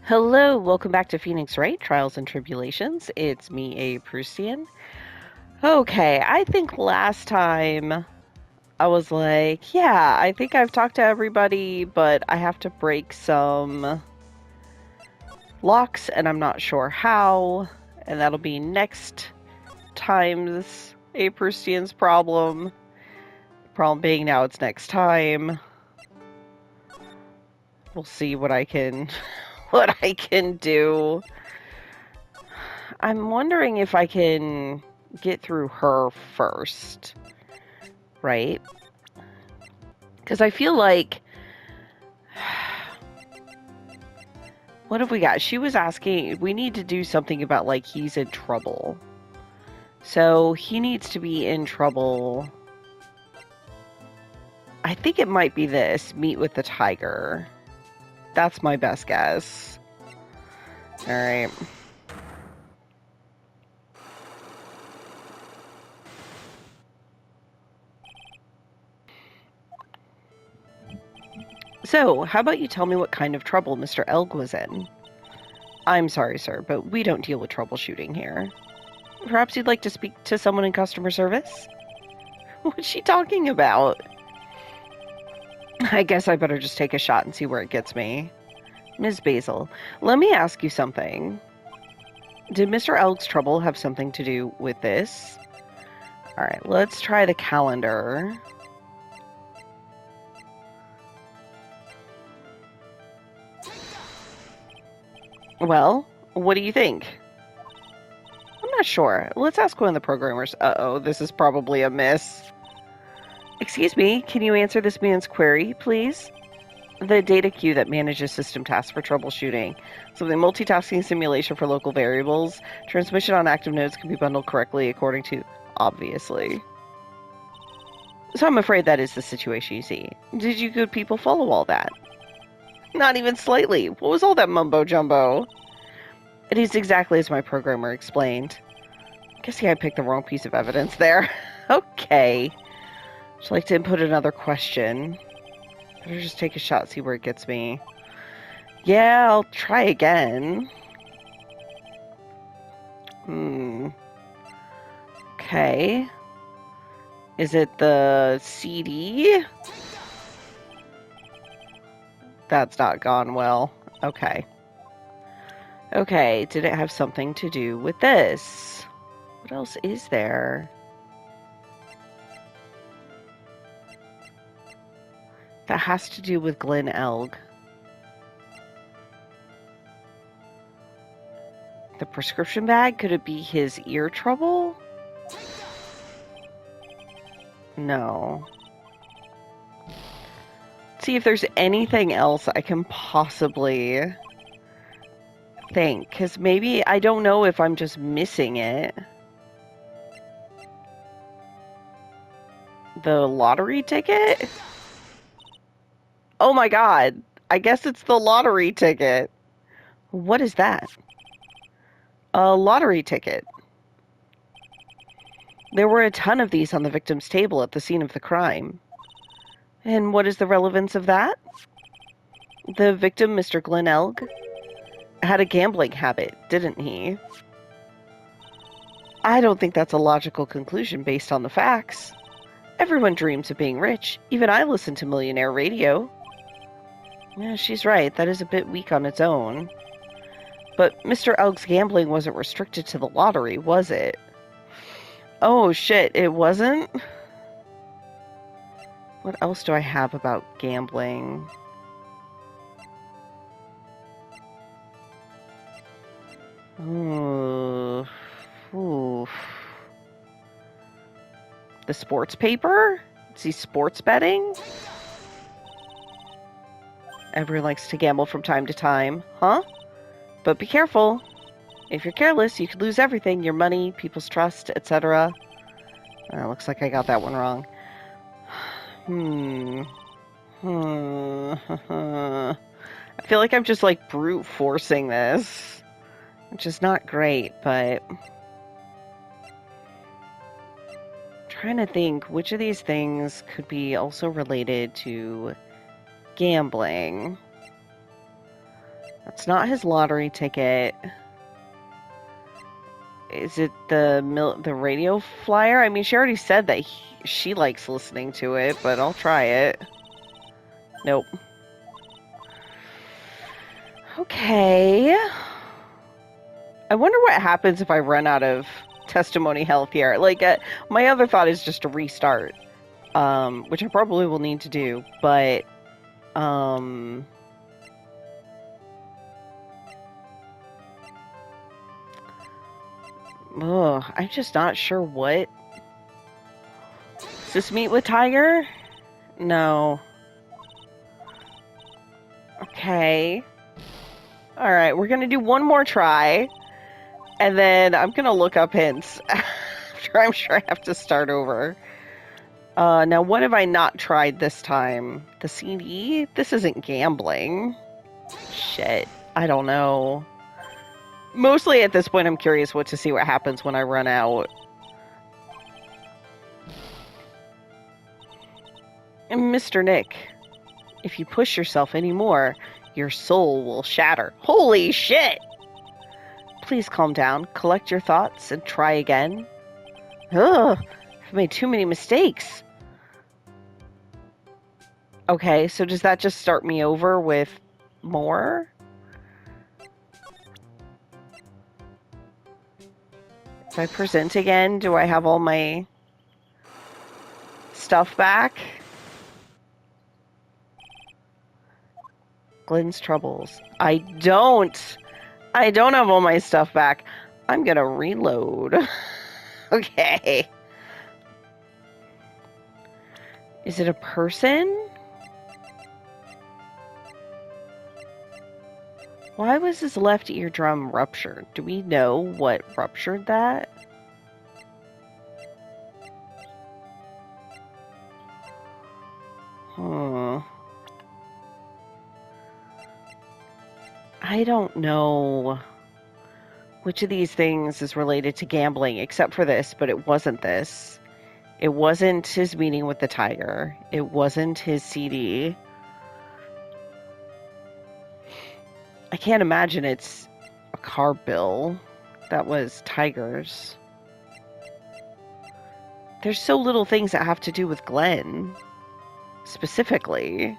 Hello, welcome back to Phoenix Wright, Trials and Tribulations. It's me, A. Prusian. Okay, I think last time I was like, yeah, I think I've talked to everybody, but I have to break some locks, and I'm not sure how, and that'll be next time's A. Prusian's problem. Problem being now it's next time. We'll see what I can do. I'm wondering if I can get through her first, right? Because I feel like, what have we got? She was asking, we need to do something about, like, he's in trouble. So he needs to be in trouble. I think it might be this, meet with the tiger. That's my best guess. All right. So, how about you tell me what kind of trouble Mr. Elg was in? I'm sorry, sir, but we don't deal with troubleshooting here. Perhaps you'd like to speak to someone in customer service? What's she talking about? I guess I better just take a shot and see where it gets me. Ms. Basil, let me ask you something. Did Mr. Elg's trouble have something to do with this? Alright, let's try the calendar. Well, what do you think? I'm not sure. Let's ask one of the programmers. Uh-oh, this is probably a miss. Excuse me, can you answer this man's query, please? The data queue that manages system tasks for troubleshooting. So the multitasking simulation for local variables. Transmission on active nodes can be bundled correctly according to, obviously. So I'm afraid that is the situation you see. Did you good people follow all that? Not even slightly. What was all that mumbo-jumbo? It is exactly as my programmer explained. Guess I picked the wrong piece of evidence there. Okay. Would you like to input another question? Better just take a shot, see where it gets me. Yeah, I'll try again. Okay. Is it the CD? That's not gone well. Okay. Okay, did it have something to do with this? What else is there? That has to do with Glen Elg. The prescription bag? Could it be his ear trouble? No. See if there's anything else I can possibly think. Because maybe, I don't know if I'm just missing it. The lottery ticket? Oh my god. I guess it's the lottery ticket. What is that? A lottery ticket. There were a ton of these on the victim's table at the scene of the crime. And what is the relevance of that? The victim, Mr. Glen Elg, had a gambling habit, didn't he? I don't think that's a logical conclusion based on the facts. Everyone dreams of being rich. Even I listen to millionaire radio. Yeah, she's right. That is a bit weak on its own. But Mr. Elg's gambling wasn't restricted to the lottery, was it? Oh, shit, it wasn't? What else do I have about gambling? Ooh. Oof. The sports paper? Is he sports betting? Everyone likes to gamble from time to time, huh? But be careful. If you're careless, you could lose everything, your money, people's trust, etc. Looks like I got that one wrong. I feel like I'm just like brute forcing this, which is not great, but I'm trying to think which of these things could be also related to gambling. It's not his lottery ticket. Is it the radio flyer? I mean, she already said that she likes listening to it, but I'll try it. Nope. Okay. I wonder what happens if I run out of testimony health here. Like, my other thought is just to restart, which I probably will need to do, but, I'm just not sure what. Is this meet with Tiger? No. Okay. Alright, we're gonna do one more try, and then I'm gonna look up hints after I'm sure I have to start over. Now what have I not tried this time? The CD? This isn't gambling. Shit. I don't know. Mostly at this point I'm curious to see what happens when I run out. And Mr. Nick, if you push yourself anymore, your soul will shatter. Holy shit! Please calm down, collect your thoughts, and try again. Ugh, I've made too many mistakes. Okay, so does that just start me over with more? If I present again, do I have all my stuff back? Glenn's troubles. I don't have all my stuff back. I'm gonna reload. Okay. Is it a person? Why was his left eardrum ruptured? Do we know what ruptured that? I don't know which of these things is related to gambling, except for this, but it wasn't this. It wasn't his meeting with the tiger. It wasn't his CD. I can't imagine it's a car bill. That was Tiger's. There's so little things that have to do with Glenn, specifically.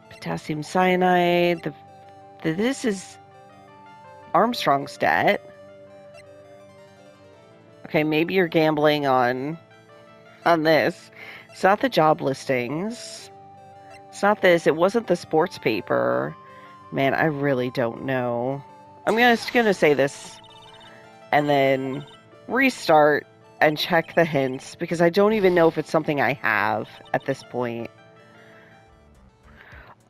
Potassium cyanide. This is Armstrong's debt. Okay, maybe you're gambling on this. It's not the job listings. It's not this. It wasn't the sports paper. Man, I really don't know. I'm just gonna say this and then restart and check the hints, because I don't even know if it's something I have at this point.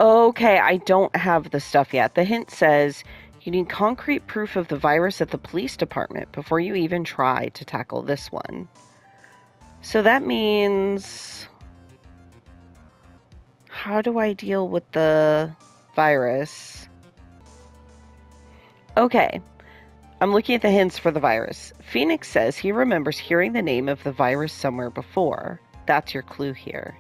Okay, I don't have the stuff yet. The hint says you need concrete proof of the virus at the police department before you even try to tackle this one. So that means, how do I deal with the virus? Okay, I'm looking at the hints for the virus. Phoenix says he remembers hearing the name of the virus somewhere before. That's your clue here.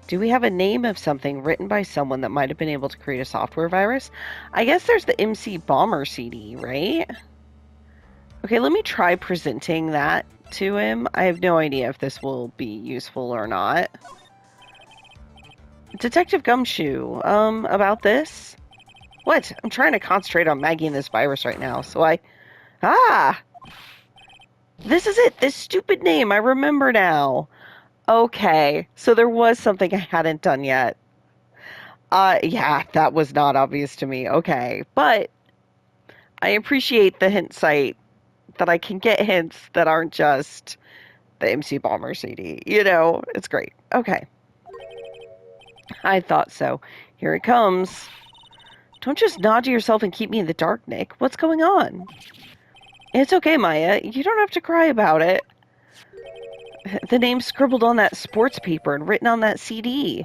Do we have a name of something written by someone that might have been able to create a software virus? I guess there's the MC Bomber CD, right? Okay, let me try presenting that to him. I have no idea if this will be useful or not. Detective Gumshoe, about this? What? I'm trying to concentrate on Maggie and this virus right now, so this is it! This stupid name! I remember now! Okay, so there was something I hadn't done yet. Yeah, that was not obvious to me. Okay, but I appreciate the hint site, that I can get hints that aren't just the MC Bomber CD. You know, it's great. Okay. I thought so. Here it comes. Don't just nod to yourself and keep me in the dark, Nick. What's going on? It's okay, Maya. You don't have to cry about it. The name scribbled on that sports paper and written on that CD.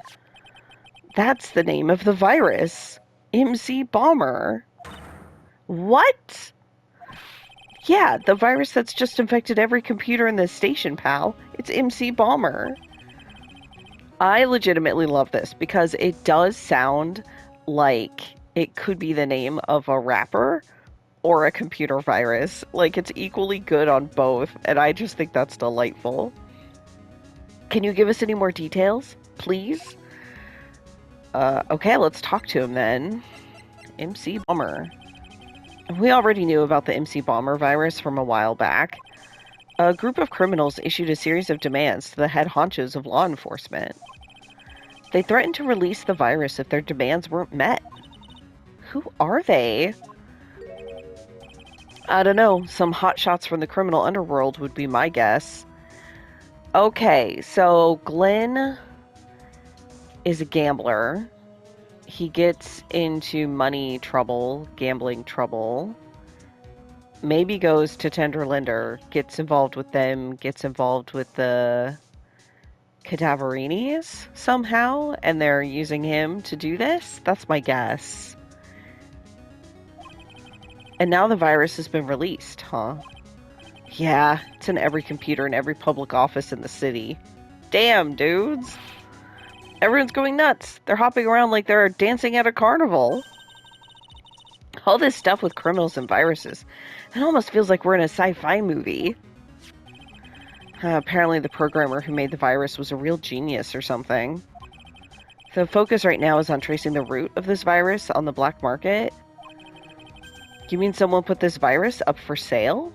That's the name of the virus. MC Bomber. What? Yeah, the virus that's just infected every computer in this station, pal. It's MC Bomber. I legitimately love this because it does sound like it could be the name of a rapper or a computer virus. Like, it's equally good on both, and I just think that's delightful. Can you give us any more details, please? Okay, let's talk to him then. MC Bomber. We already knew about the MC Bomber virus from a while back. A group of criminals issued a series of demands to the head honchos of law enforcement. They threatened to release the virus if their demands weren't met. Who are they? I don't know. Some hotshots from the criminal underworld would be my guess. Okay, so Glenn is a gambler. He gets into money trouble, gambling trouble. Maybe goes to Tenderlinder, gets involved with them, gets involved with the Cadaverinis somehow, and they're using him to do this? That's my guess. And now the virus has been released, huh? Yeah, it's in every computer in every public office in the city. Damn, dudes. Everyone's going nuts. They're hopping around like they're dancing at a carnival. All this stuff with criminals and viruses. It almost feels like we're in a sci-fi movie. Apparently the programmer who made the virus was a real genius or something. The focus right now is on tracing the root of this virus on the black market. You mean someone put this virus up for sale?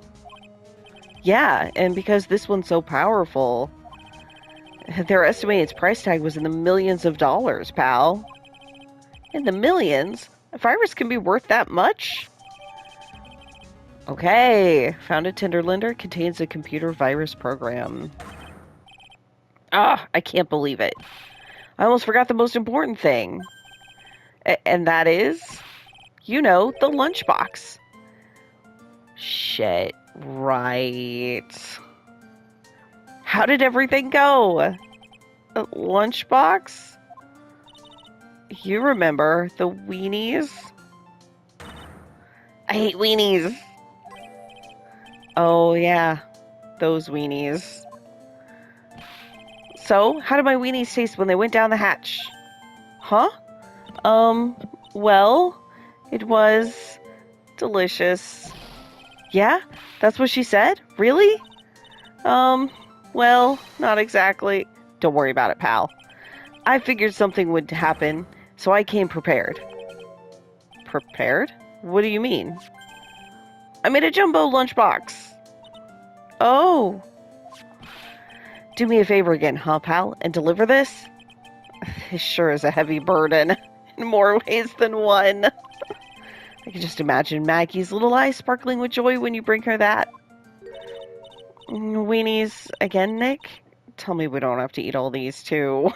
Yeah, and because this one's so powerful, their estimated price tag was in the millions of dollars, pal. In the millions? A virus can be worth that much? Okay, found a Tenderlinder contains a computer virus program. Ah, I can't believe it. I almost forgot the most important thing. And that is, you know, the lunchbox. Shit, right. How did everything go? A lunchbox? You remember the weenies? I hate weenies. Oh, yeah. Those weenies. So, how did my weenies taste when they went down the hatch? Huh? Well, it was delicious. Yeah? That's what she said? Really? Well, not exactly. Don't worry about it, pal. I figured something would happen, so I came prepared. Prepared? What do you mean? I made a jumbo lunchbox. Oh. Do me a favor again, huh, pal, and deliver this? This sure is a heavy burden, in more ways than one. I can just imagine Maggie's little eyes sparkling with joy when you bring her that. Weenies again, Nick? Tell me we don't have to eat all these, too.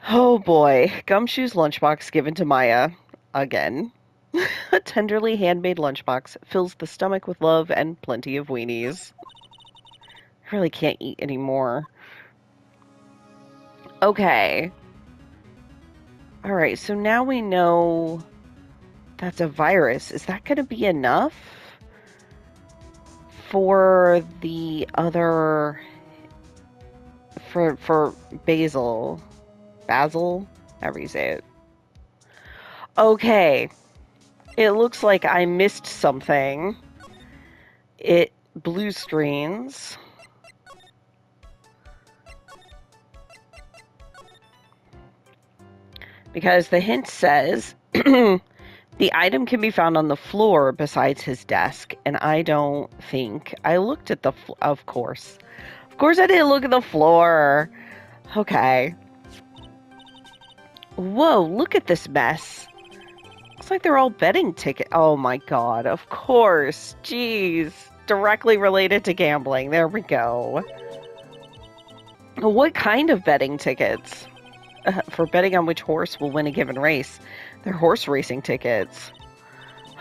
Oh boy, Gumshoe's lunchbox given to Maya. Again. A tenderly handmade lunchbox fills the stomach with love and plenty of weenies. I really can't eat anymore. Okay. Alright, so now we know that's a virus. Is that going to be enough for the other... For Basil? Basil? However you say it. Okay. It looks like I missed something. It blue screens. Because the hint says the item can be found on the floor besides his desk, and I don't think I looked at the of course. Of course I didn't look at the floor. Okay. Whoa, look at this mess. Looks like they're all betting tickets. Oh my god, of course. Jeez. Directly related to gambling. There we go. What kind of betting tickets? For betting on which horse will win a given race. They're horse racing tickets.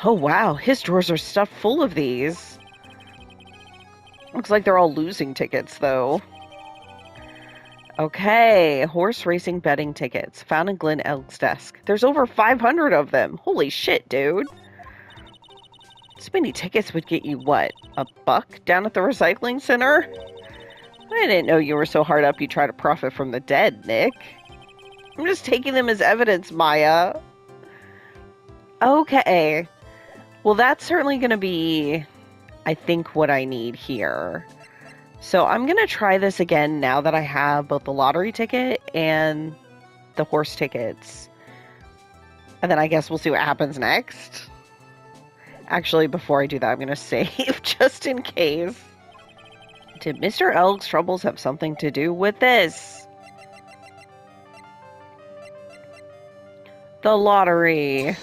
Oh wow, his drawers are stuffed full of these. Looks like they're all losing tickets, though. Okay, horse racing betting tickets. Found in Glenn Elk's desk. There's over 500 of them. Holy shit, dude. So many tickets would get you what? $1 down at the recycling center? I didn't know you were so hard up you try to profit from the dead, Nick. I'm just taking them as evidence, Maya. Okay. Well, that's certainly going to be, I think, what I need here. So I'm going to try this again now that I have both the lottery ticket and the horse tickets. And then I guess we'll see what happens next. Actually, before I do that, I'm going to save just in case. Did Mr. Elg's troubles have something to do with this? The lottery.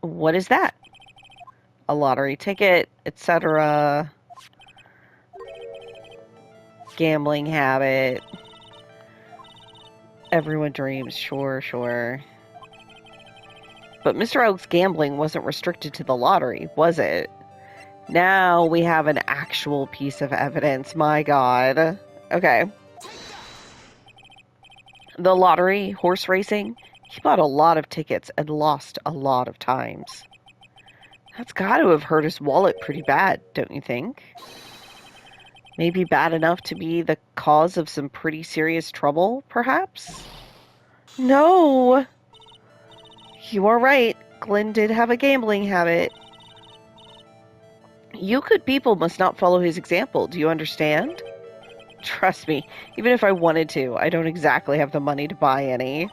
What is that? A lottery ticket, etc. Gambling habit. Everyone dreams, sure. But Mr. Elg's gambling wasn't restricted to the lottery, was it? Now we have an actual piece of evidence, my god. Okay. The lottery, horse racing, he bought a lot of tickets and lost a lot of times. That's got to have hurt his wallet pretty bad, don't you think? Maybe bad enough to be the cause of some pretty serious trouble, perhaps? No! You are right. Glenn did have a gambling habit. You good people must not follow his example, do you understand? Trust me, even if I wanted to, I don't exactly have the money to buy any.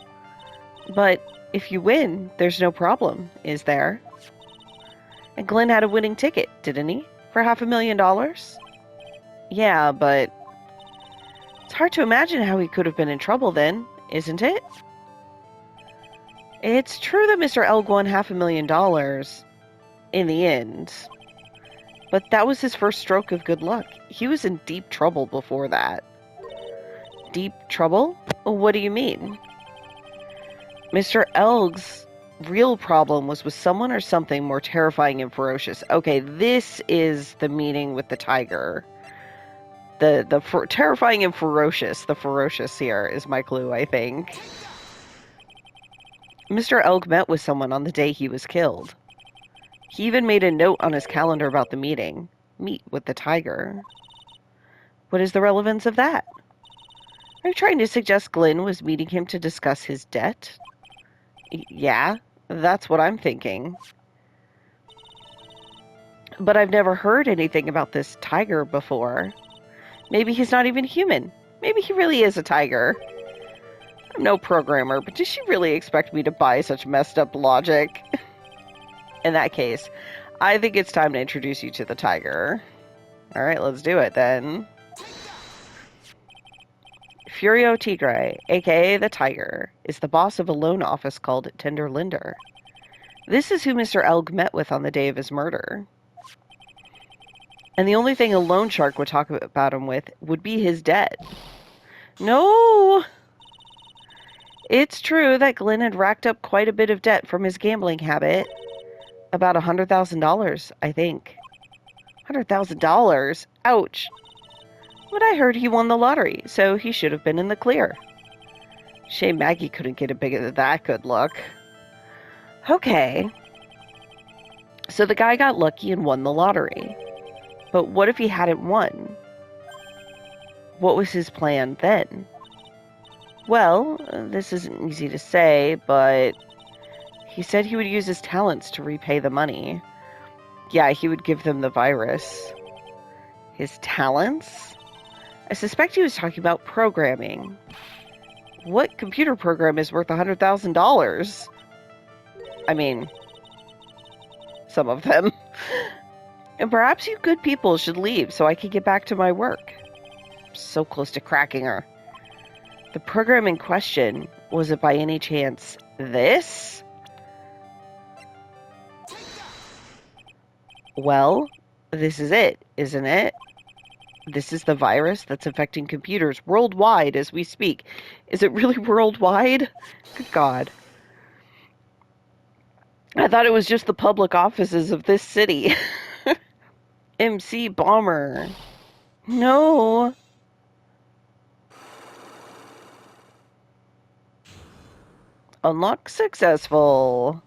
But if you win, there's no problem, is there? And Glenn had a winning ticket, didn't he? For $500,000? Yeah, but it's hard to imagine how he could have been in trouble then, isn't it? It's true that Mr. Elg won $500,000 in the end. But that was his first stroke of good luck. He was in deep trouble before that. Deep trouble? What do you mean? Mr. Elg's real problem was with someone or something more terrifying and ferocious. Okay, this is the meaning with the tiger. The terrifying and ferocious. The ferocious here is my clue, I think. Mr. Elg met with someone on the day he was killed. He even made a note on his calendar about the meeting. Meet with the tiger. What is the relevance of that? Are you trying to suggest Glenn was meeting him to discuss his debt? Yeah, that's what I'm thinking. But I've never heard anything about this tiger before. Maybe he's not even human. Maybe he really is a tiger. I'm no programmer, but does she really expect me to buy such messed up logic? In that case, I think it's time to introduce you to the tiger. Alright, let's do it then. Furio Tigre, aka the Tiger, is the boss of a loan office called Tender Linder. This is who Mr. Elg met with on the day of his murder. And the only thing a loan shark would talk about him with would be his debt. No! It's true that Glenn had racked up quite a bit of debt from his gambling habit. About $100,000, I think. $100,000? Ouch. But I heard he won the lottery, so he should have been in the clear. Shame Maggie couldn't get a big of that good luck. Okay. So the guy got lucky and won the lottery. But what if he hadn't won? What was his plan then? Well, this isn't easy to say, but he said he would use his talents to repay the money. Yeah, he would give them the virus. His talents? I suspect he was talking about programming. What computer program is worth $100,000? I mean, some of them. And perhaps you good people should leave so I can get back to my work. I'm so close to cracking her. The program in question, was it by any chance this? Well, this is it, isn't it? This is the virus that's affecting computers worldwide as we speak. Is it really worldwide? Good God. I thought it was just the public offices of this city. MC Bomber. No. Unlock successful.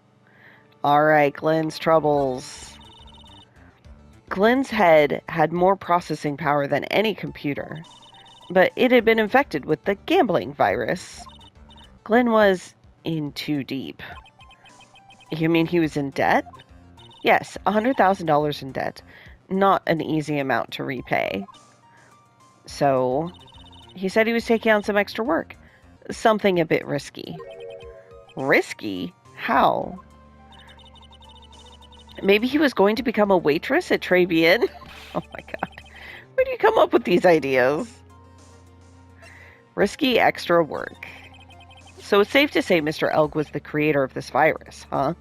Alright, Glenn's troubles. Glenn's head had more processing power than any computer, but it had been infected with the gambling virus. Glenn was in too deep. You mean he was in debt? Yes, $100,000 in debt. Not an easy amount to repay. So, he said he was taking on some extra work. Something a bit risky. Risky? How? Maybe he was going to become a waitress at Tribulations? Oh my god. Where do you come up with these ideas? Risky extra work. So it's safe to say Mr. Elg was the creator of this virus, huh?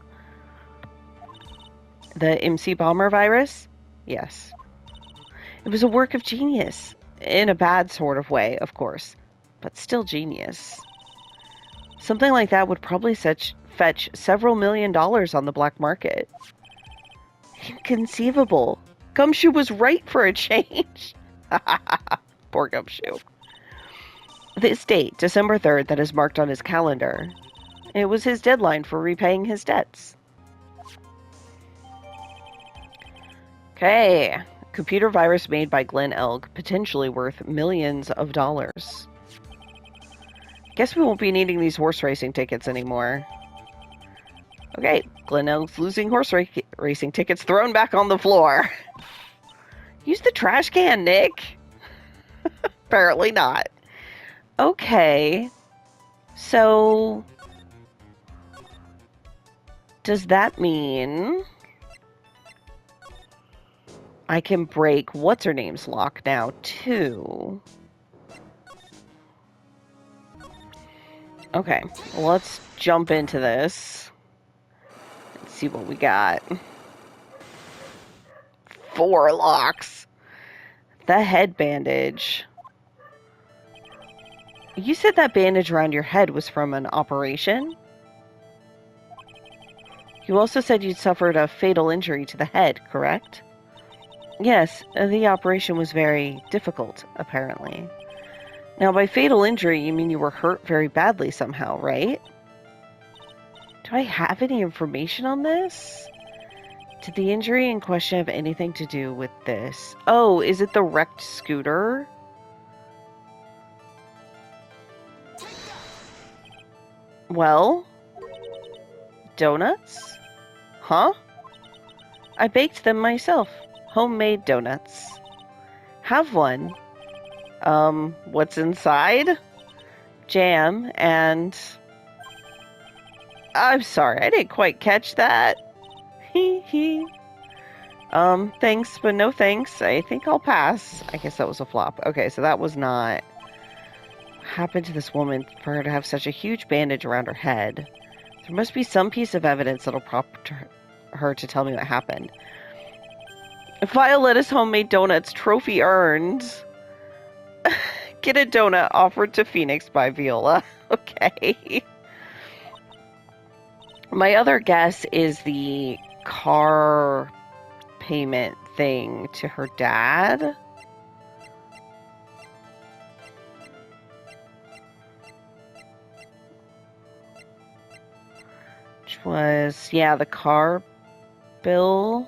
The MC Bomber virus? Yes. It was a work of genius. In a bad sort of way, of course. But still genius. Something like that would probably fetch several $1 million on the black market. Inconceivable. Gumshoe was right for a change. Poor Gumshoe. This date, December 3rd, that is marked on his calendar. It was his deadline for repaying his debts. Okay. Computer virus made by Glenn Elg, potentially worth millions of dollars. Guess we won't be needing these horse racing tickets anymore. Okay, Glenn Elg's losing horse racing tickets thrown back on the floor. Use the trash can, Nick. Apparently not. Okay. So, does that mean I can break what's-her-name's lock now, too? Okay, let's jump into this. Let's see what we got. 4 locks. The head bandage. You said that bandage around your head was from an operation? You also said you'd suffered a fatal injury to the head, correct? Yes, the operation was very difficult, apparently. Now, by fatal injury, you mean you were hurt very badly somehow, right? Do I have any information on this? Did the injury in question have anything to do with this? Oh, is it the wrecked scooter? Well, donuts? Huh? I baked them myself. Homemade donuts. Have one. What's inside? Jam and... I'm sorry, I didn't quite catch that. Hee hee. Thanks, but no thanks. I think I'll pass. I guess that was a flop. Okay, so that was not... What happened to this woman for her to have such a huge bandage around her head? There must be some piece of evidence that'll prompt her to tell me what happened. Violetta's homemade donuts, trophy earned. Get a donut offered to Phoenix by Viola. Okay. My other guess is the car payment thing to her dad. Which was, yeah, the car bill.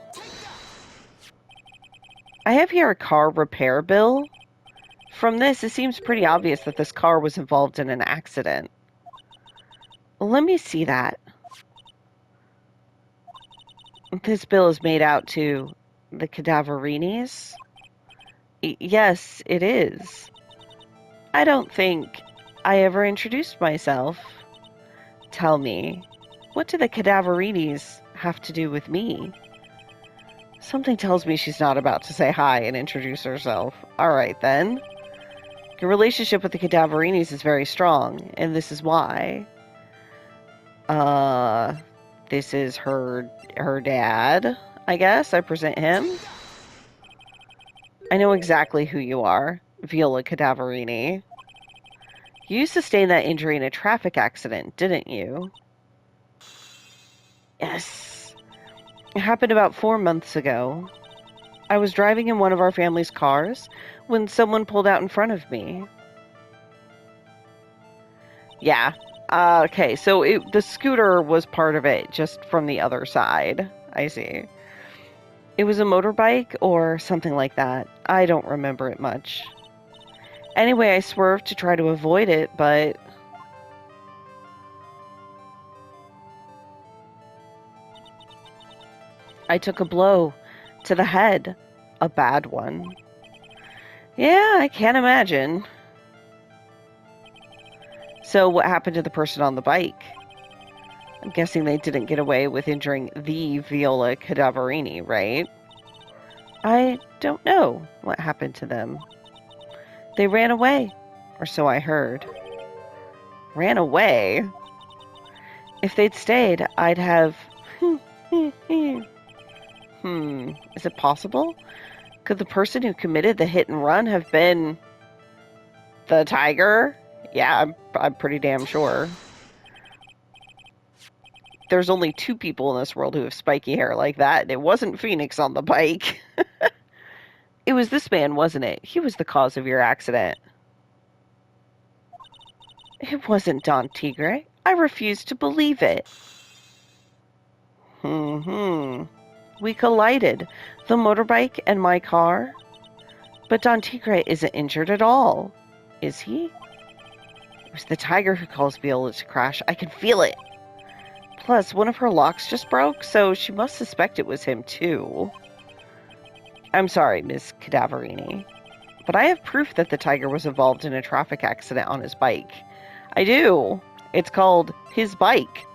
I have here a car repair bill. From this, it seems pretty obvious that this car was involved in an accident. Let me see that. This bill is made out to the Cadaverinis? Yes, it is. I don't think I ever introduced myself. Tell me, what do the Cadaverinis have to do with me? Something tells me she's not about to say hi and introduce herself. Alright then. Your relationship with the Cadaverinis is very strong, and this is why. This is her dad, I guess. I present him. I know exactly who you are. Viola Cadaverini. You sustained that injury in a traffic accident, didn't you? Yes. It happened about 4 months ago. I was driving in one of our family's cars when someone pulled out in front of me. Yeah, Okay, so the scooter was part of it, just from the other side. I see. It was a motorbike or something like that. I don't remember it much. Anyway, I swerved to try to avoid it, but I took a blow to the head. A bad one. Yeah, I can't imagine. So what happened to the person on the bike? I'm guessing they didn't get away with injuring the Viola Cadaverini, right? I don't know what happened to them. They ran away, or so I heard. Ran away? If they'd stayed, I'd have... is it possible? Could the person who committed the hit and run have been... the tiger? Yeah, I'm pretty damn sure. There's only 2 people in this world who have spiky hair like that, and it wasn't Phoenix on the bike. It was this man, wasn't it? He was the cause of your accident. It wasn't Don Tigre. I refuse to believe it. We collided. The motorbike and my car. But Don Tigre isn't injured at all. Is he? It was the tiger who caused Viola to crash. I can feel it. Plus, one of her locks just broke, so she must suspect it was him, too. I'm sorry, Miss Cadaverini, but I have proof that the tiger was involved in a traffic accident on his bike. I do. It's called his bike.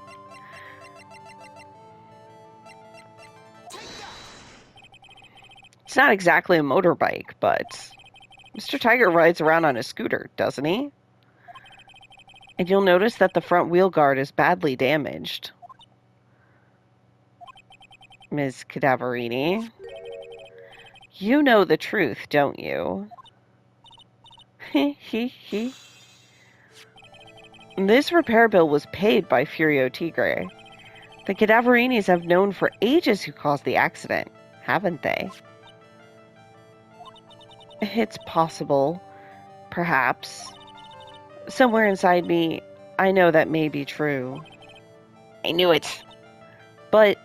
It's not exactly a motorbike, but Mr. Tiger rides around on a scooter, doesn't he? And you'll notice that the front wheel guard is badly damaged. Ms. Cadaverini, you know the truth, don't you? This repair bill was paid by Furio Tigre. The Cadaverinis have known for ages who caused the accident, haven't they? It's possible. Perhaps. Somewhere inside me, I know that may be true. I knew it. But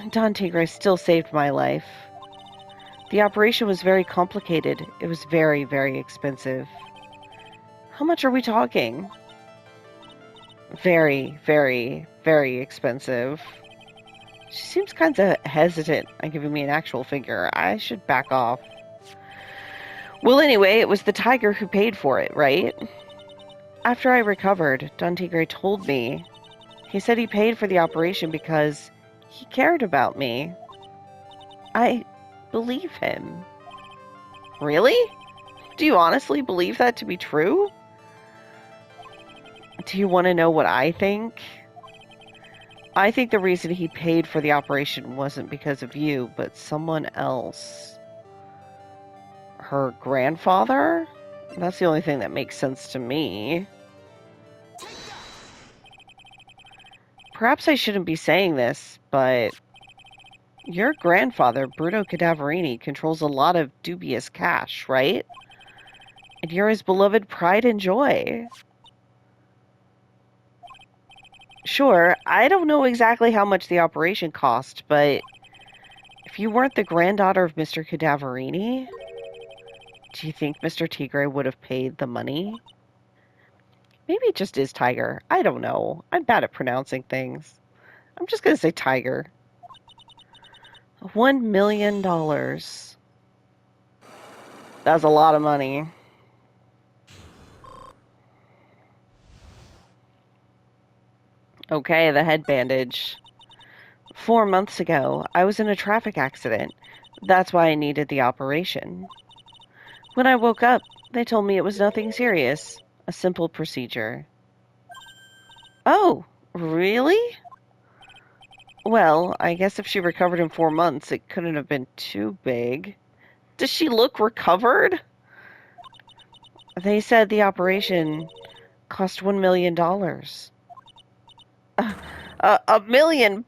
Don Tigre still saved my life. The operation was very complicated. It was very, very expensive. How much are we talking? Very, very, very expensive. She seems kind of hesitant on giving me an actual figure. I should back off. Well, anyway, it was the tiger who paid for it, right? After I recovered, Don Tigre told me. He said he paid for the operation because he cared about me. I believe him. Really? Do you honestly believe that to be true? Do you want to know what I think? I think the reason he paid for the operation wasn't because of you, but someone else. Her grandfather? That's the only thing that makes sense to me. Perhaps I shouldn't be saying this, but your grandfather, Bruno Cadaverini, controls a lot of dubious cash, right? And you're his beloved pride and joy. Sure, I don't know exactly how much the operation cost, but if you weren't the granddaughter of Mr. Cadaverini, do you think Mr. Tigre would have paid the money? Maybe it just is Tiger. I don't know. I'm bad at pronouncing things. I'm just going to say Tiger. $1 million. That's a lot of money. Okay, the head bandage. 4 months ago, I was in a traffic accident. That's why I needed the operation. When I woke up, they told me it was nothing serious. A simple procedure. Oh, really? Well, I guess if she recovered in 4 months, it couldn't have been too big. Does she look recovered? They said the operation cost $1 million. $1 million?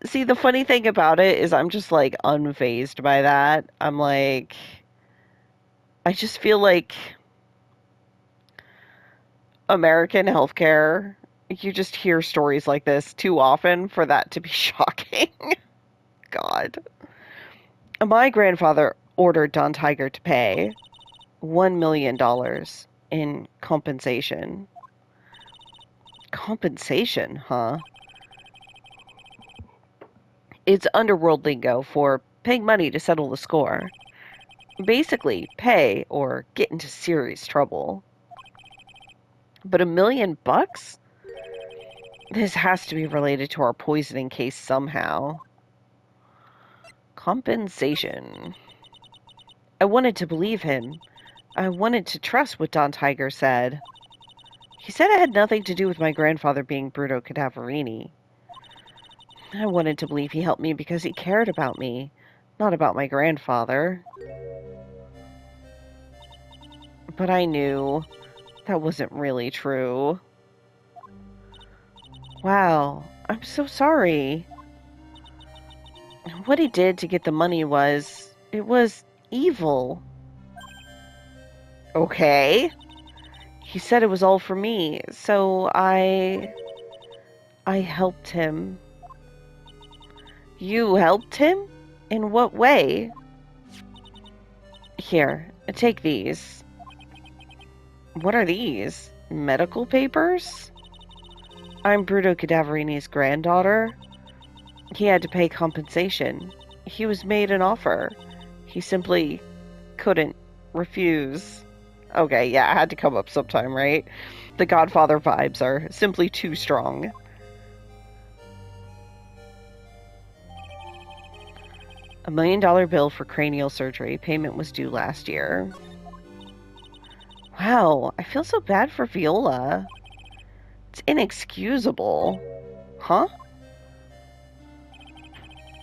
See, the funny thing about it is I'm just, like, unfazed by that. I'm like... I just feel like American healthcare. You just hear stories like this too often for that to be shocking. God. My grandfather ordered Don Tiger to pay $1 million in compensation. Compensation, huh? It's underworld lingo for paying money to settle the score. Basically, pay or get into serious trouble. But $1 million? This has to be related to our poisoning case somehow. Compensation. I wanted to believe him. I wanted to trust what Don Tiger said. He said it had nothing to do with my grandfather being Bruno Cadaverini. I wanted to believe he helped me because he cared about me, not about my grandfather. But I knew that wasn't really true. Wow, I'm so sorry. What he did to get the money it was evil. Okay. He said it was all for me, so I helped him. You helped him? In what way? Here, take these. What are these? Medical papers? I'm Bruno Cadaverini's granddaughter. He had to pay compensation. He was made an offer. He simply couldn't refuse. Okay, yeah, I had to come up sometime, right? The Godfather vibes are simply too strong. $1 million bill for cranial surgery. Payment was due last year. Wow, I feel so bad for Viola. It's inexcusable. Huh?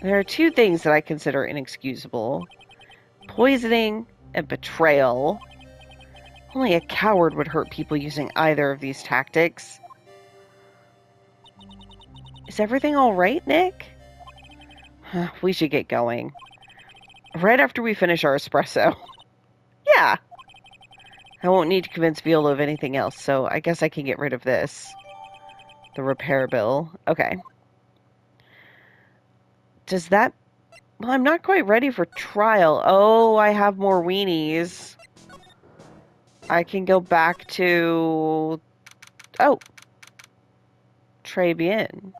There are two things that I consider inexcusable. Poisoning and betrayal. Only a coward would hurt people using either of these tactics. Is everything all right, Nick? We should get going. Right after we finish our espresso. Yeah. I won't need to convince Viola of anything else, so I guess I can get rid of this. The repair bill. Okay. Does that... Well, I'm not quite ready for trial. Oh, I have more weenies. I can go back to... Oh. Très bien.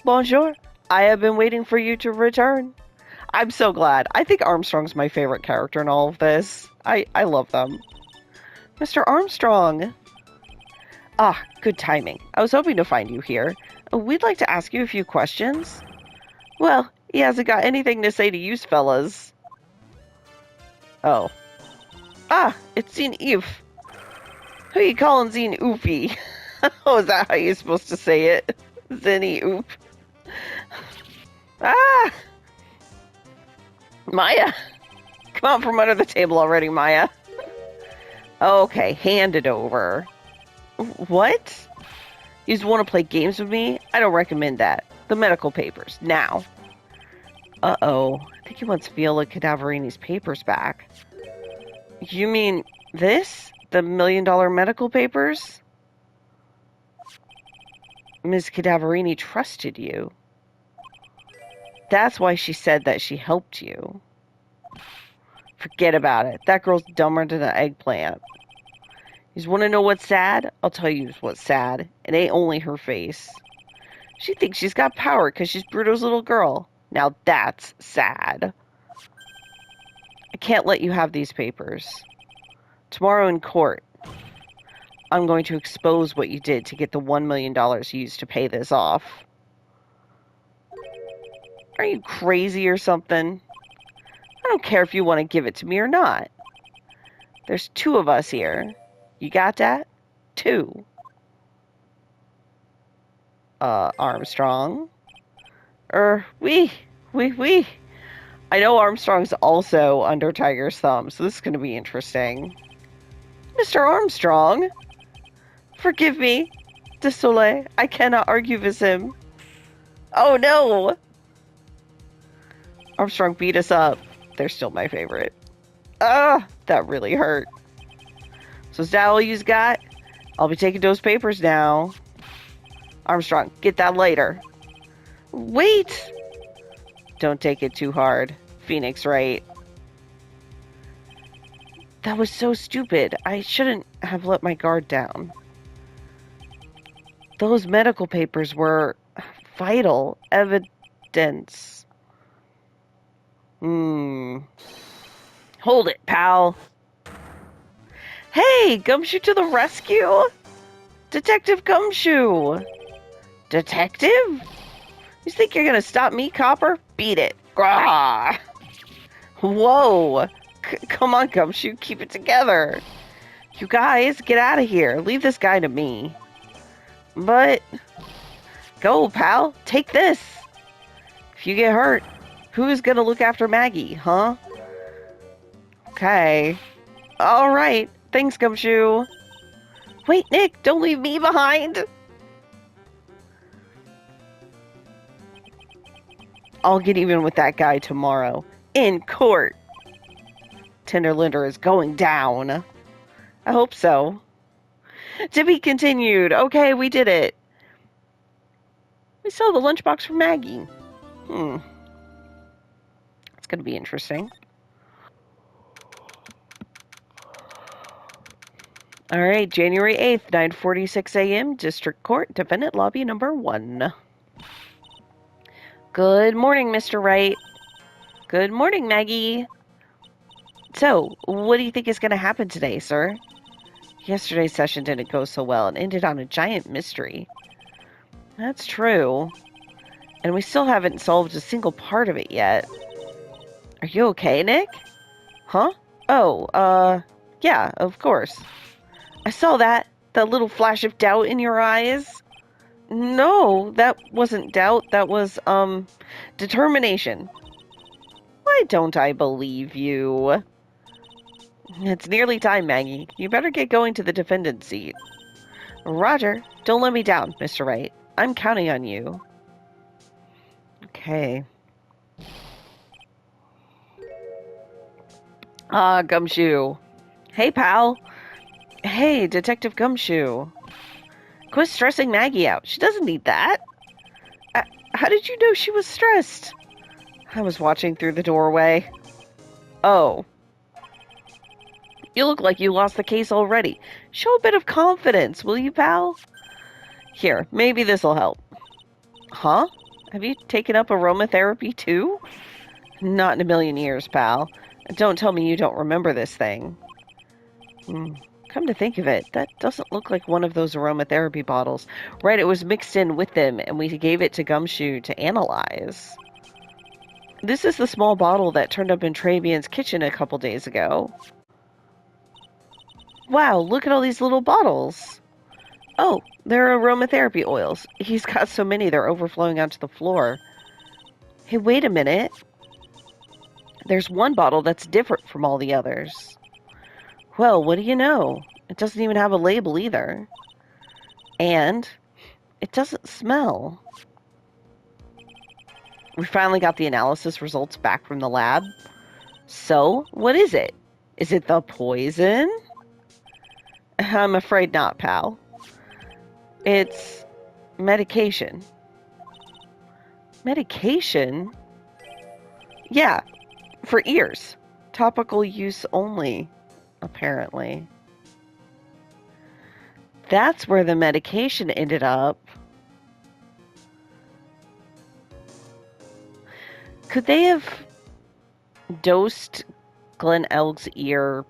Bonjour. I have been waiting for you to return. I'm so glad. I think Armstrong's my favorite character in all of this. I love them. Mr. Armstrong. Ah, good timing. I was hoping to find you here. We'd like to ask you a few questions. Well, he hasn't got anything to say to you fellas. Oh. Ah, it's Zine Eve. Who you calling Zine Oofy? Oh, is that how you're supposed to say it? Zinny Oop. Ah! Maya! Come out from under the table already, Maya. Okay, hand it over. What? You just want to play games with me? I don't recommend that. The medical papers, now. Uh-oh. I think he wants Viola Cadaverini's papers back. You mean this? The $1 million medical papers? Ms. Cadaverini trusted you. That's why she said that she helped you. Forget about it. That girl's dumber than an eggplant. You just want to know what's sad? I'll tell you what's sad. It ain't only her face. She thinks she's got power because she's Bruto's little girl. Now that's sad. I can't let you have these papers. Tomorrow in court, I'm going to expose what you did to get the $1 million used to pay this off. Are you crazy or something? I don't care if you want to give it to me or not. There's two of us here. You got that? Two. Armstrong? We. I know Armstrong's also under Tiger's thumb, so this is going to be interesting. Mr. Armstrong? Forgive me, Désolé. I cannot argue with him. Oh no! Armstrong beat us up. They're still my favorite. That really hurt. So is that all you's got? I'll be taking those papers now. Armstrong, get that later. Wait! Don't take it too hard. Phoenix, Wright. That was so stupid. I shouldn't have let my guard down. Those medical papers were vital evidence. Hold it, pal. Hey, Gumshoe to the rescue! Detective Gumshoe! Detective? You think you're gonna stop me, Copper? Beat it. Grah! Whoa! Come on, Gumshoe, keep it together. You guys, get out of here. Leave this guy to me. But... Go, pal. Take this. If you get hurt, who's gonna look after Maggie, huh? Okay. Alright. Thanks, Gumshoe. Wait, Nick, don't leave me behind. I'll get even with that guy tomorrow. In court. Tinderlinder is going down. I hope so. To be continued. Okay, we did it. We saw the lunchbox for Maggie. It's going to be interesting. All right, January 8th, 9:46 a.m., District Court, Defendant Lobby number 1. Good morning, Mr. Wright. Good morning, Maggie. So, what do you think is going to happen today, sir? Yesterday's session didn't go so well and ended on a giant mystery. That's true. And we still haven't solved a single part of it yet. Are you okay, Nick? Huh? Oh, yeah, of course. I saw that little flash of doubt in your eyes. No, that wasn't doubt. That was, determination. Why don't I believe you? It's nearly time, Maggie. You better get going to the defendant's seat. Roger. Don't let me down, Mr. Wright. I'm counting on you. Okay. Ah, Gumshoe. Hey, pal. Hey, Detective Gumshoe. Quit stressing Maggie out. She doesn't need that. How did you know she was stressed? I was watching through the doorway. Oh. You look like you lost the case already. Show a bit of confidence, will you, pal? Here, maybe this'll help. Huh? Have you taken up aromatherapy too? Not in a million years, pal. Don't tell me you don't remember this thing. Come to think of it, that doesn't look like one of those aromatherapy bottles. Right, it was mixed in with them, and we gave it to Gumshoe to analyze. This is the small bottle that turned up in Travian's kitchen a couple days ago. Wow, look at all these little bottles. Oh, they're aromatherapy oils. He's got so many they're overflowing onto the floor. Hey, wait a minute. There's one bottle that's different from all the others. Well, what do you know? It doesn't even have a label either. And it doesn't smell. We finally got the analysis results back from the lab. So, what is it? Is it the poison? I'm afraid not, pal. It's medication. Medication? Yeah, for ears. Topical use only, apparently. That's where the medication ended up. Could they have dosed Glenn Elg's ear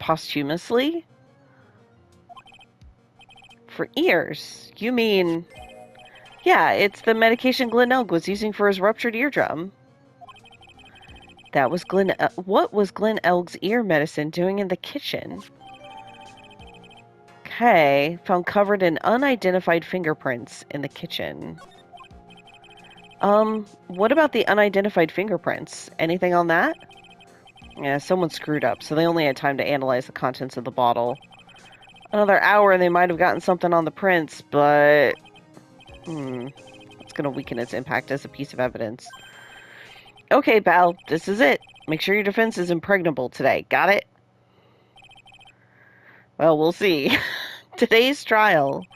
posthumously? For ears? You mean... Yeah, it's the medication Glenn Elg was using for his ruptured eardrum. That was what was Glenn Elg's ear medicine doing in the kitchen? Okay, found covered in unidentified fingerprints in the kitchen. What about the unidentified fingerprints? Anything on that? Yeah, someone screwed up, so they only had time to analyze the contents of the bottle. Another hour and they might have gotten something on the prints, but... it's gonna weaken its impact as a piece of evidence. Okay, pal, this is it. Make sure your defense is impregnable today. Got it? Well, we'll see. Today's trial.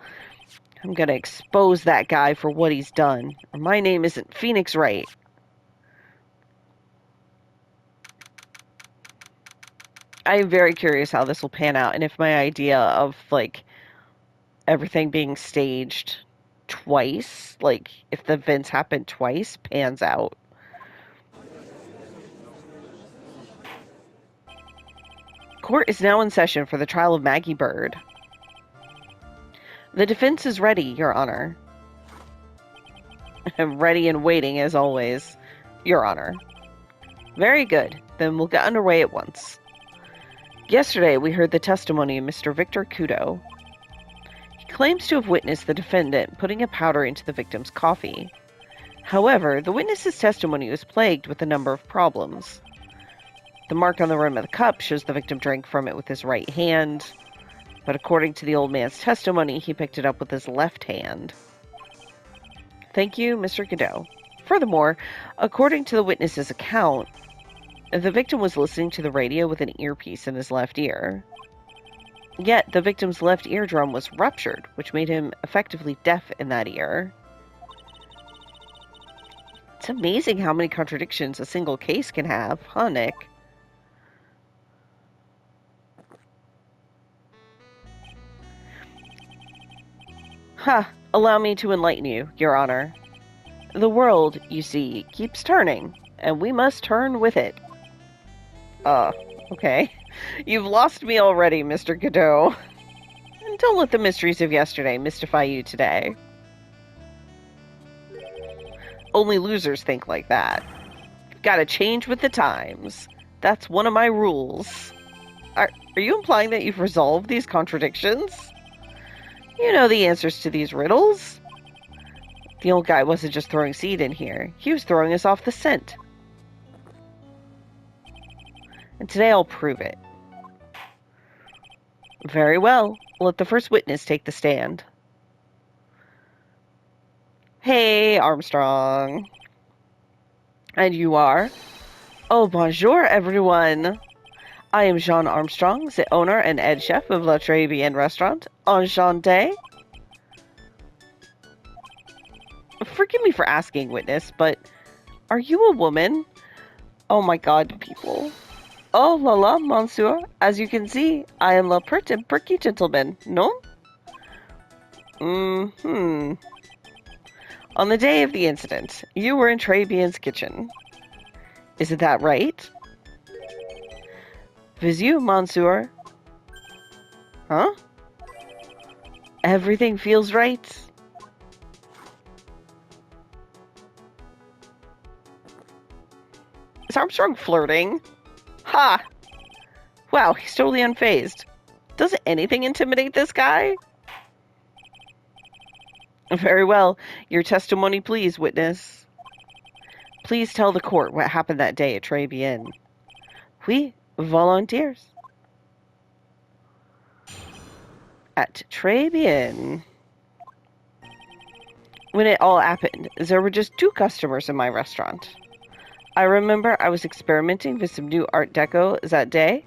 I'm gonna expose that guy for what he's done. Or my name isn't Phoenix Wright. I'm very curious how this will pan out, and if my idea of, like, everything being staged twice, like, if the events happen twice, pans out. Court is now in session for the trial of Maggie Bird. The defense is ready, Your Honor. Ready and waiting, as always, Your Honor. Very good. Then we'll get underway at once. Yesterday, we heard the testimony of Mr. Victor Kudo. He claims to have witnessed the defendant putting a powder into the victim's coffee. However, the witness's testimony was plagued with a number of problems. The mark on the rim of the cup shows the victim drank from it with his right hand, but according to the old man's testimony, he picked it up with his left hand. Thank you, Mr. Godot. Furthermore, according to the witness's account, the victim was listening to the radio with an earpiece in his left ear. Yet, the victim's left eardrum was ruptured, which made him effectively deaf in that ear. It's amazing how many contradictions a single case can have, huh, Nick? Ha! Allow me to enlighten you, Your Honor. The world, you see, keeps turning, and we must turn with it. Okay. You've lost me already, Mr. Godot. And don't let the mysteries of yesterday mystify you today. Only losers think like that. You've got to change with the times. That's one of my rules. Are you implying that you've resolved these contradictions? You know the answers to these riddles. The old guy wasn't just throwing seed in here. He was throwing us off the scent. And today I'll prove it. Very well. Let the first witness take the stand. Hey, Armstrong. And you are? Oh, bonjour, everyone. I am Jean Armstrong, the owner and head chef of La Tribulations restaurant. Enchanté. Forgive me for asking, witness, but are you a woman? Oh my god, people. Oh la la, monsieur. As you can see, I am la pert and perky gentleman, no? On the day of the incident, you were in Tribulations' kitchen. Isn't that right? Viz you, monsieur? Huh? Everything feels right? Is Armstrong flirting? Ha! Wow, he's totally unfazed. Doesn't anything intimidate this guy? Very well. Your testimony, please, witness. Please tell the court what happened that day at Tribulations. Oui, volunteers. At Tribulations. When it all happened, there were just 2 customers in my restaurant. I remember I was experimenting with some new art deco that day,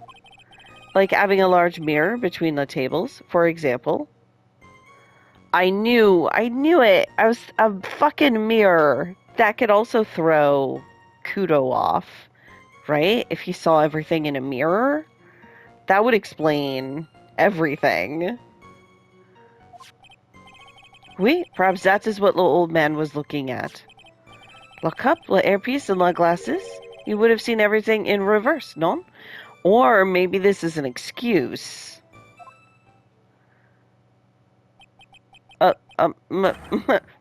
like having a large mirror between the tables, for example. I knew it. I was a fucking mirror. That could also throw Kudo off, right? If he saw everything in a mirror, that would explain everything. Oui, perhaps that is what the old man was looking at. La cup, la earpiece, and la glasses. You would have seen everything in reverse, no? Or maybe this is an excuse.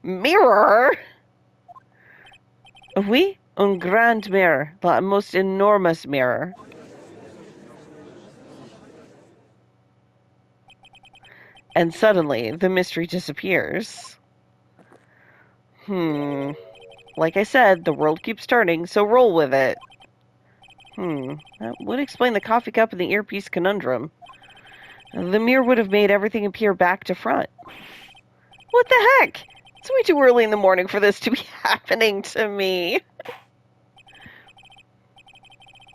Mirror? Oui, un grand mirror, the most enormous mirror. And suddenly, the mystery disappears. Like I said, the world keeps turning, so roll with it. That would explain the coffee cup and the earpiece conundrum. The mirror would have made everything appear back to front. What the heck? It's way too early in the morning for this to be happening to me.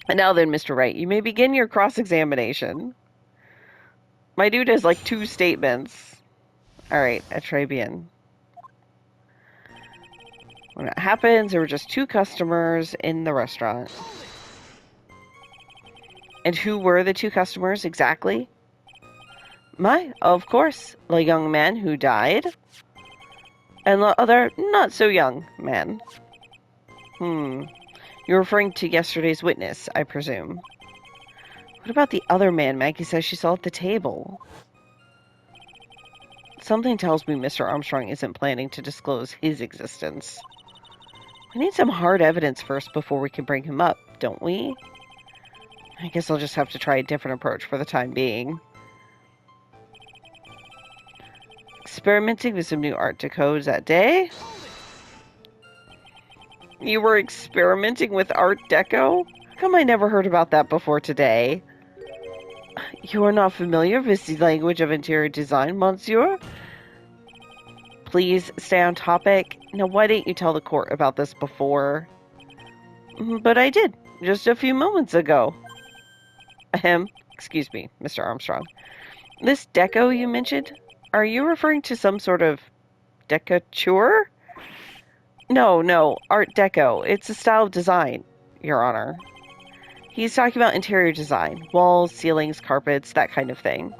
And now then, Mr. Wright, you may begin your cross-examination. My dude has like 2 statements. Alright, a Trabian. When it happens, there were just 2 customers in the restaurant. And who were the 2 customers exactly? Of course, the young man who died. And the other, not so young man. You're referring to yesterday's witness, I presume. What about the other man Maggie says she saw at the table? Something tells me Mr. Armstrong isn't planning to disclose his existence. We need some hard evidence first before we can bring him up, don't we? I guess I'll just have to try a different approach for the time being. Experimenting with some new art decos that day? You were experimenting with Art Deco? How come I never heard about that before today? You are not familiar with the language of interior design, monsieur? Please stay on topic. Now, why didn't you tell the court about this before? But I did, just a few moments ago. Excuse me, Mr. Armstrong. This deco you mentioned, are you referring to some sort of decature? No, Art Deco. It's a style of design, Your Honor. He's talking about interior design. Walls, ceilings, carpets, that kind of thing.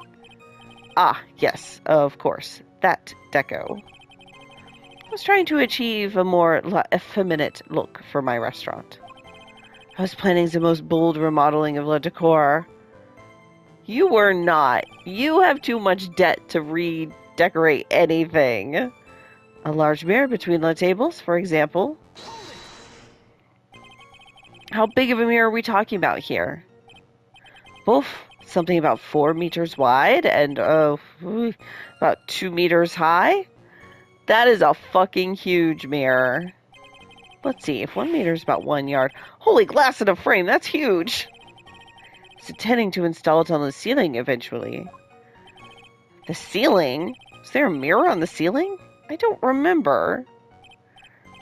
Ah, yes, of course. That deco. I was trying to achieve a more effeminate look for my restaurant. I was planning the most bold remodeling of le decor. You were not. You have too much debt to redecorate anything. A large mirror between the tables, for example. How big of a mirror are we talking about here? Oof, something about 4 meters wide and about 2 meters high? That is a fucking huge mirror. Let's see, if 1 meter is about 1 yard. Holy glass in a frame, that's huge! It's intending to install it on the ceiling eventually. The ceiling? Is there a mirror on the ceiling? I don't remember.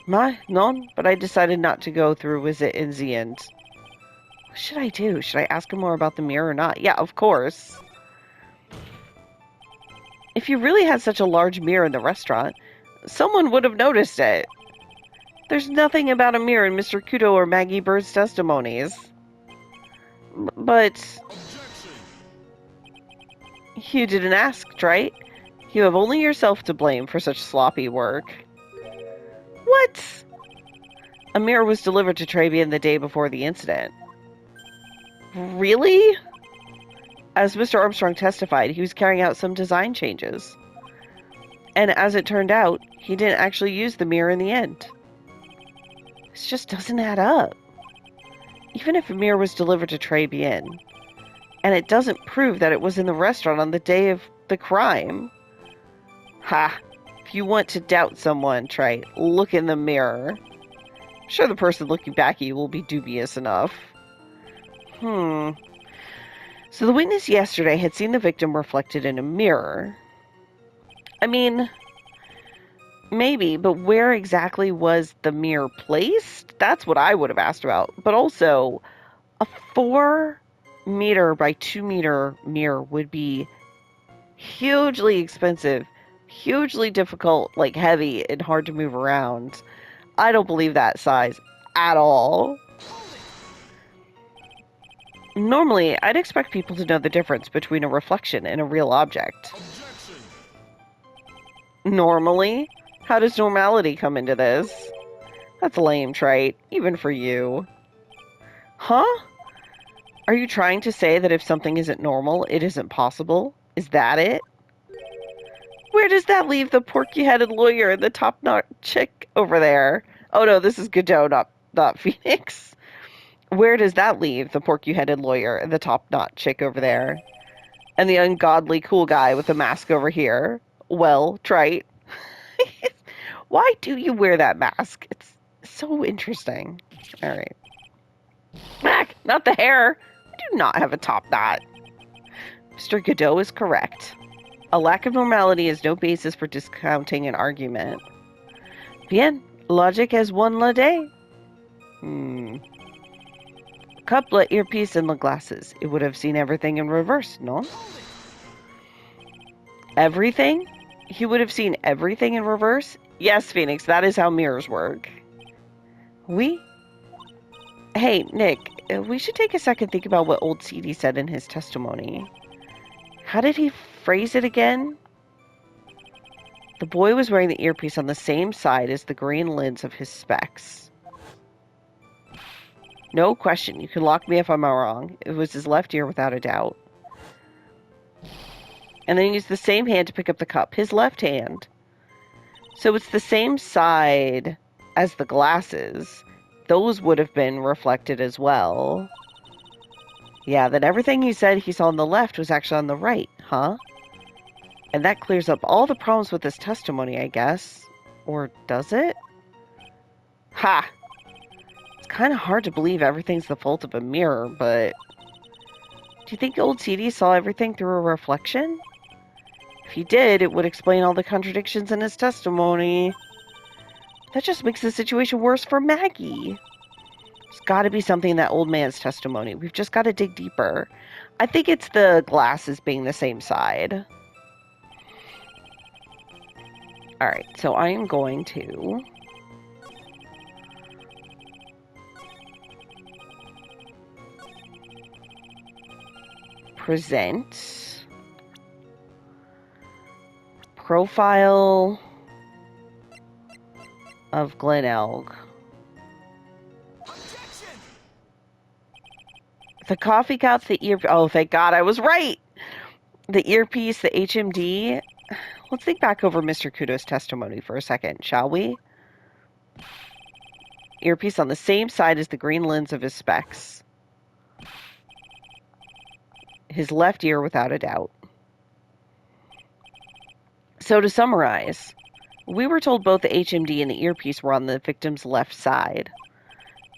No, but I decided not to go through with it in the end. What should I do? Should I ask him more about the mirror or not? Yeah, of course. If you really had such a large mirror in the restaurant, someone would have noticed it. There's nothing about a mirror in Mr. Kudo or Maggie Bird's testimonies. But... You didn't ask, right? You have only yourself to blame for such sloppy work. What? A mirror was delivered to Trabian the day before the incident. Really? As Mr. Armstrong testified, he was carrying out some design changes. And as it turned out, he didn't actually use the mirror in the end. This just doesn't add up. Even if a mirror was delivered to Trabian, and it doesn't prove that it was in the restaurant on the day of the crime. Ha! If you want to doubt someone, try look in the mirror. I'm sure the person looking back at you will be dubious enough. So the witness yesterday had seen the victim reflected in a mirror. I mean, maybe, but where exactly was the mirror placed? That's what I would have asked about. But also, a 4 meter by 2 meter mirror would be hugely expensive, hugely difficult, like heavy and hard to move around. I don't believe that size at all. Normally, I'd expect people to know the difference between a reflection and a real object. Objection. Normally? How does normality come into this? That's lame, Trite, even for you. Huh? Are you trying to say that if something isn't normal, it isn't possible? Is that it? Where does that leave the porky-headed lawyer and the top-notch chick over there? Oh no, this is Godot, not Phoenix. Where does that leave the porky-headed lawyer and the top-notch chick over there? And the ungodly cool guy with the mask over here? Well, Trite. Why do you wear that mask? It's so interesting. Alright. Mac, not the hair. I do not have a top knot. Mr. Godot is correct. A lack of normality is no basis for discounting an argument. Bien, logic has won la day. Couplet earpiece and the glasses. It would have seen everything in reverse, no? Everything? He would have seen everything in reverse? Yes, Phoenix, that is how mirrors work. We? Hey, Nick, we should take a second think about what old CD said in his testimony. How did he phrase it again? The boy was wearing the earpiece on the same side as the green lens of his specs. No question, you can lock me if I'm wrong. It was his left ear without a doubt. And then he used the same hand to pick up the cup, his left hand. So it's the same side as the glasses. Those would have been reflected as well. Yeah, then everything he said he saw on the left was actually on the right, huh? And that clears up all the problems with this testimony, I guess. Or does it? Ha! It's kind of hard to believe everything's the fault of a mirror, but... Do you think old CD saw everything through a reflection? If he did, it would explain all the contradictions in his testimony. That just makes the situation worse for Maggie. There's got to be something in that old man's testimony. We've just got to dig deeper. I think it's the glasses being the same side. Alright, so I am going to... present... profile... of Glen Elg. The coffee cup, the ear... Oh, thank God, I was right! The earpiece, the HMD... Let's think back over Mr. Kudo's testimony for a second, shall we? Earpiece on the same side as the green lens of his specs. His left ear, without a doubt. So to summarize, we were told both the HMD and the earpiece were on the victim's left side.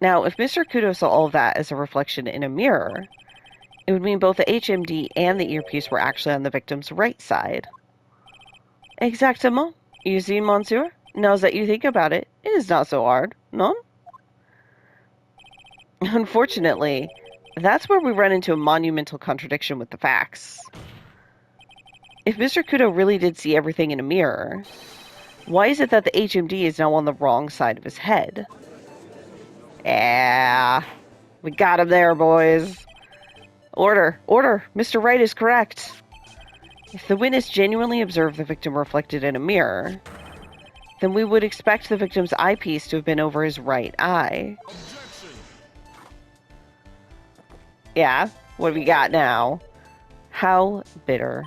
Now, if Mr. Kudo saw all of that as a reflection in a mirror, it would mean both the HMD and the earpiece were actually on the victim's right side. Exactement. You see, monsieur? Now that you think about it, it is not so hard, no? Unfortunately, that's where we run into a monumental contradiction with the facts. If Mr. Kudo really did see everything in a mirror, why is it that the HMD is now on the wrong side of his head? Yeah, we got him there, boys. Order, order, Mr. Wright is correct. If the witness genuinely observed the victim reflected in a mirror, then we would expect the victim's eyepiece to have been over his right eye. Objection. Yeah, what have we got now? How bitter.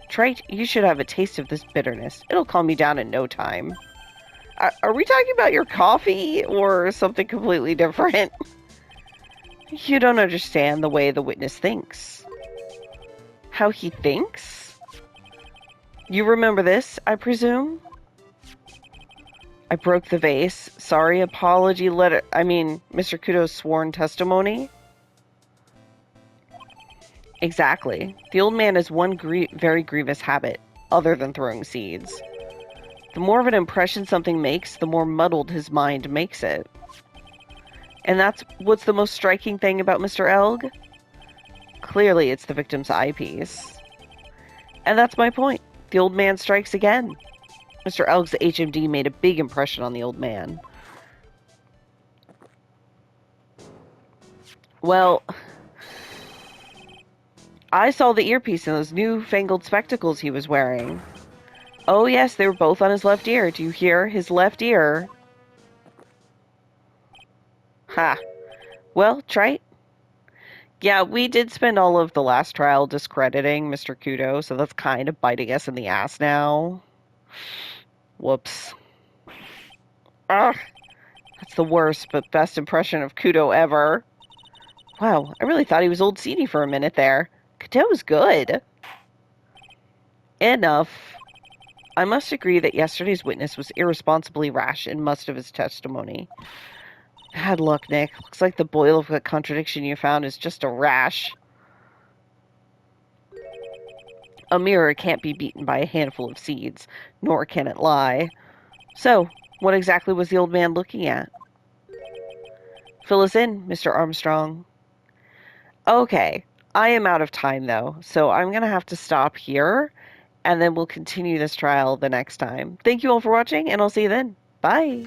Trite, you should have a taste of this bitterness. It'll calm you down in no time. Are we talking about your coffee or something completely different? You don't understand the way the witness thinks. How he thinks? You remember this, I presume? I broke the vase. Sorry, apology letter. Mr. Kudo's sworn testimony? Exactly. The old man has one very grievous habit, other than throwing seeds. The more of an impression something makes, the more muddled his mind makes it. And that's what's the most striking thing about Mr. Elg? Clearly, it's the victim's eyepiece. And that's my point. The old man strikes again. Mr. Elg's HMD made a big impression on the old man. Well, I saw the earpiece and those newfangled spectacles he was wearing. Oh yes, they were both on his left ear. Do you hear? His left ear. Ha. Well, Trite. Yeah, we did spend all of the last trial discrediting Mr. Kudo, so that's kind of biting us in the ass now. Whoops. Ugh. That's the worst but best impression of Kudo ever. Wow, I really thought he was old CD for a minute there. Kudo's good. Enough. I must agree that yesterday's witness was irresponsibly rash in most of his testimony. Bad luck, Nick. Looks like the boil of the contradiction you found is just a rash. A mirror can't be beaten by a handful of seeds, nor can it lie. So, what exactly was the old man looking at? Fill us in, Mr. Armstrong. Okay, I am out of time, though, so I'm going to have to stop here, and then we'll continue this trial the next time. Thank you all for watching, and I'll see you then. Bye!